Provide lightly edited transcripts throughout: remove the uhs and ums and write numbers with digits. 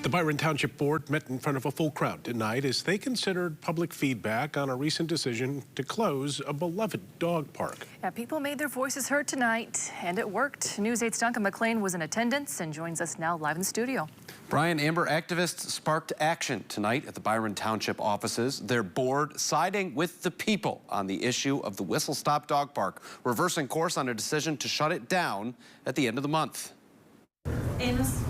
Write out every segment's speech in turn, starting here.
The Byron Township Board met in front of a full crowd tonight as they considered public feedback on a recent decision to close a beloved dog park. Yeah, people made their voices heard tonight, and it worked. News 8's Duncan McLean was in attendance and joins us now live in the studio. Brian, Amber, activists sparked action tonight at the Byron Township offices. Their board siding with the people on the issue of the Whistlestop Dog Park, reversing course on a decision to shut it down at the end of the month. Amos?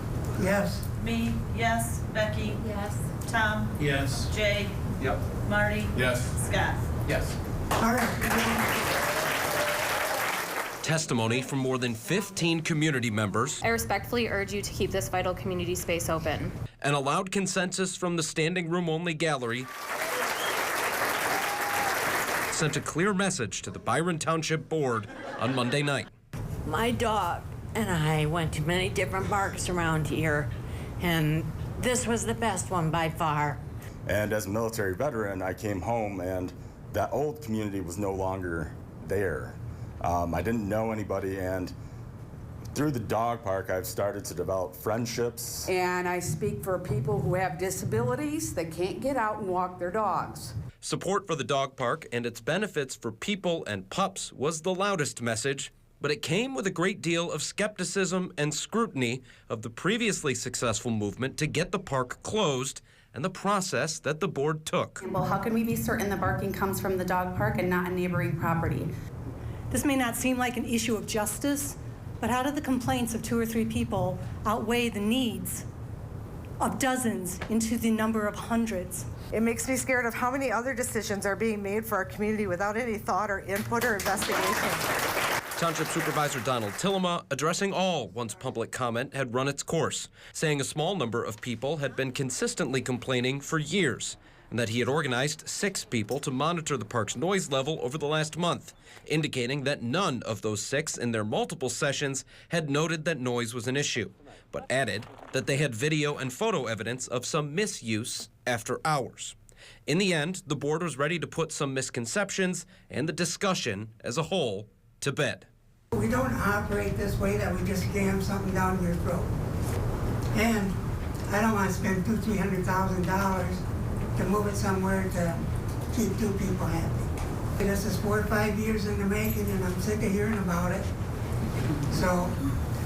Yes. Me? Yes. Becky? Yes. Tom? Yes. Jay? Yep. Marty? Yes. Scott? Yes. All right. Testimony from more than 15 community members. I respectfully urge you to keep this vital community space open. And a loud consensus from the standing room only gallery sent a clear message to the Byron Township Board on Monday night. My dog and I went to many different parks around here, and this was the best one by far. And as a military veteran, I came home and that old community was no longer there. I didn't know anybody, and through the dog park, I've started to develop friendships. And I speak for people who have disabilities that can't get out and walk their dogs. Support for the dog park and its benefits for people and pups was the loudest message, but it came with a great deal of skepticism and scrutiny of the previously successful movement to get the park closed and the process that the board took. Well, how can we be certain the barking comes from the dog park and not a neighboring property? This may not seem like an issue of justice, but how do the complaints of 2 or 3 people outweigh the needs of dozens into the number of hundreds? It makes me scared of how many other decisions are being made for our community without any thought or input or investigation. Township Supervisor Donald Tillema addressing all once public comment had run its course, saying a small number of people had been consistently complaining for years, and that he had organized 6 people to monitor the park's noise level over the last month, indicating that none of those 6 in their multiple sessions had noted that noise was an issue, but added that they had video and photo evidence of some misuse after hours. In the end, the board was ready to put some misconceptions and the discussion as a whole to bed. We don't operate this way that we just jam something down your throat. And I don't want to spend $200,000-$300,000 to move it somewhere to keep 2 people happy. This is 4 or 5 years in the making, and I'm sick of hearing about it. So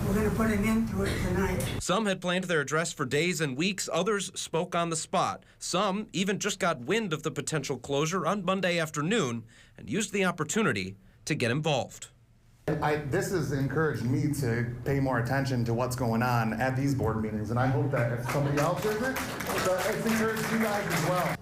we're going to put an end to it tonight. Some had planned their address for days and weeks. Others spoke on the spot. Some even just got wind of the potential closure on Monday afternoon and used the opportunity to get involved. This has encouraged me to pay more attention to what's going on at these board meetings, and I hope that if somebody else does it, it's encouraged you guys as well.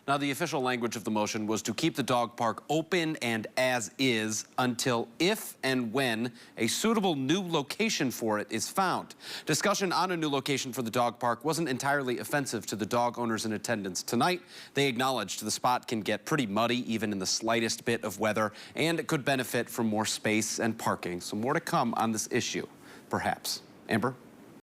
Now, the official language of the motion was to keep the dog park open and as is until if and when a suitable new location for it is found. Discussion on a new location for the dog park wasn't entirely offensive to the dog owners in attendance tonight. They acknowledged the spot can get pretty muddy even in the slightest bit of weather, and it could benefit from more space and parking. So more to come on this issue, perhaps. Amber?